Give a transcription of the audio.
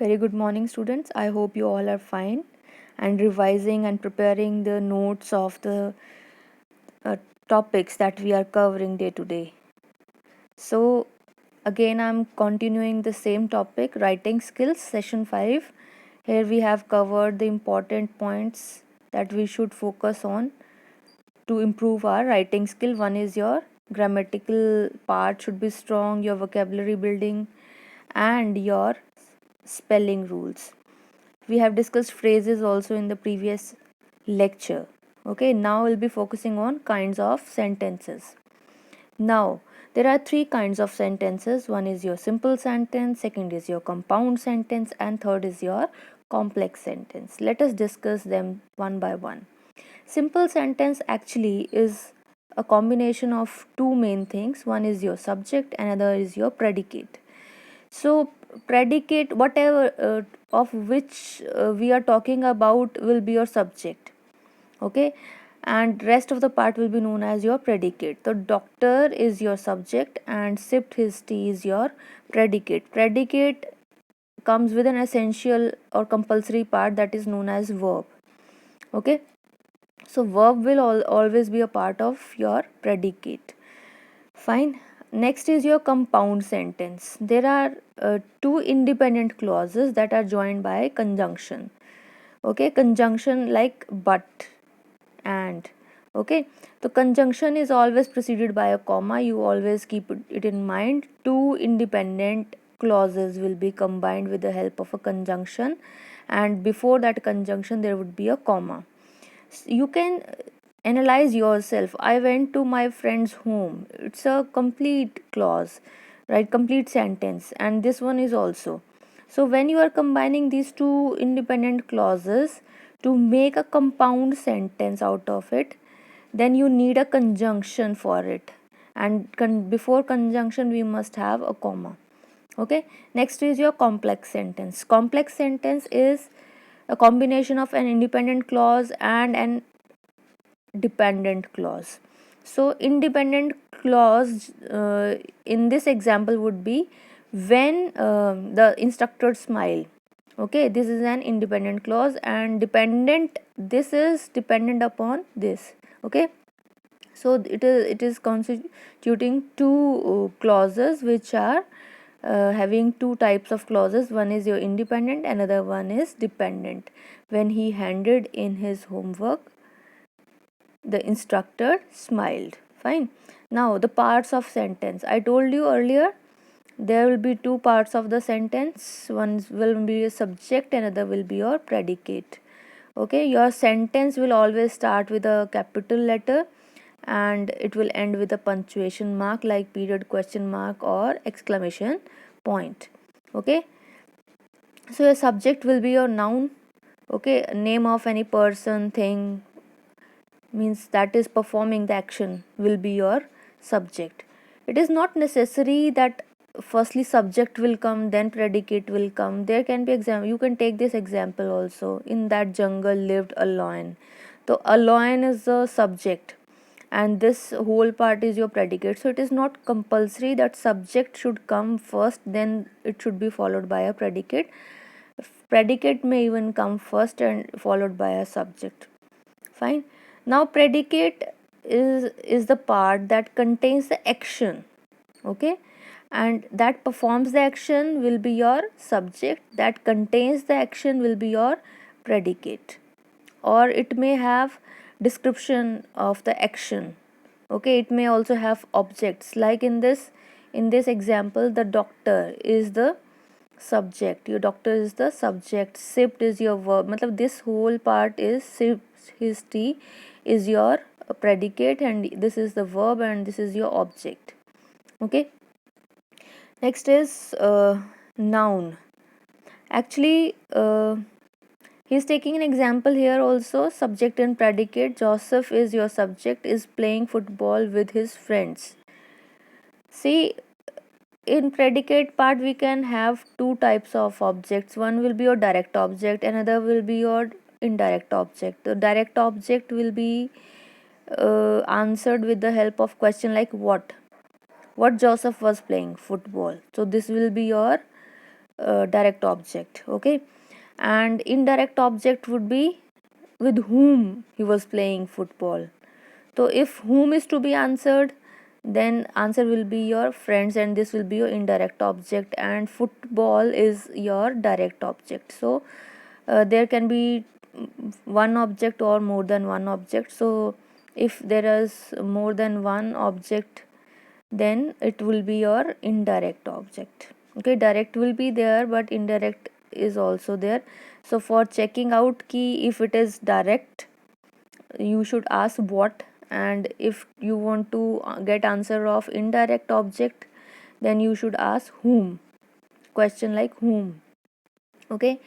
Very good morning, students. I hope you all are fine and revising and preparing the notes of the uh, topics that we are covering day to day. So, again, I'm continuing the same topic, writing skills, session 5. Here we have covered the important points that we should focus on to improve our writing skill. One is your grammatical part should be strong, your vocabulary building, and your spelling rules. We have discussed phrases also in the previous lecture. Okay, now we'll be focusing on kinds of sentences. Now, there are three kinds of sentences. One is your simple sentence, second is your compound sentence, and third is your complex sentence. Let us discuss them one by one. Simple sentence actually is a combination of two main things. One is your subject, another is your predicate. So predicate, whatever of which we are talking about, will be your subject. Okay, and rest of the part will be known as your predicate. The doctor is your subject and sipped his tea is your predicate. Predicate comes with an essential or compulsory part that is known as verb. Okay, so verb will always be a part of your predicate. Fine. Next is your compound sentence. There are two independent clauses that are joined by conjunction. Okay, conjunction like but and. Okay, the conjunction is always preceded by a comma. You always keep it in mind. Two independent clauses will be combined with the help of a conjunction, and before that conjunction, there would be a comma. You can analyze yourself. I went to my friend's home. It's a complete clause, right? Complete sentence, and this one is also. So when you are combining these two independent clauses to make a compound sentence out of it, then you need a conjunction for it, and before conjunction we must have a comma. Okay, next is your complex sentence. Complex sentence is a combination of an independent clause and an dependent clause. So independent clause in this example would be when the instructor smile. Okay, this is an independent clause, and dependent, this is dependent upon this. Okay, so it is constituting two clauses which are having two types of clauses. One is your independent, another one is dependent. When he handed in his homework, the instructor smiled. Fine. Now the parts of sentence. I told you earlier there will be two parts of the sentence. One will be a subject, another will be your predicate. Okay, your sentence will always start with a capital letter and it will end with a punctuation mark like period, question mark, or exclamation point. Okay, so your subject will be your noun. Okay, name of any person, thing, means that is performing the action, will be your subject. It is not necessary that firstly subject will come then predicate will come. There can be example, you can take this example also. In that jungle lived a lion. So a lion is the subject and this whole part is your predicate. So it is not compulsory that subject should come first, then it should be followed by a predicate. Predicate may even come first and followed by a subject. Fine. Now predicate is the part that contains the action. Okay, and that performs the action will be your subject, that contains the action will be your predicate, or it may have description of the action. Okay, it may also have objects like in this example the doctor is the subject, your doctor is the subject, sipped is your verb. Matlab this whole part is sipped his tea is your predicate, and this is the verb and this is your object. Okay, next is noun. Actually he's taking an example here also, subject and predicate. Joseph is your subject, is playing football with his friends. See, in predicate part we can have two types of objects. One will be your direct object, another will be your indirect object. The direct object will be answered with the help of question like what Joseph was playing football. So this will be your direct object. Okay, and indirect object would be with whom he was playing football. So if whom is to be answered, then answer will be your friends, and this will be your indirect object, and football is your direct object. So there can be one object or more than one object. So if there is more than one object, then it will be your indirect object. Okay, direct will be there, but indirect is also there. So for checking out key, if it is direct, you should ask what, and if you want to get answer of indirect object, then you should ask whom, question like whom. Okay,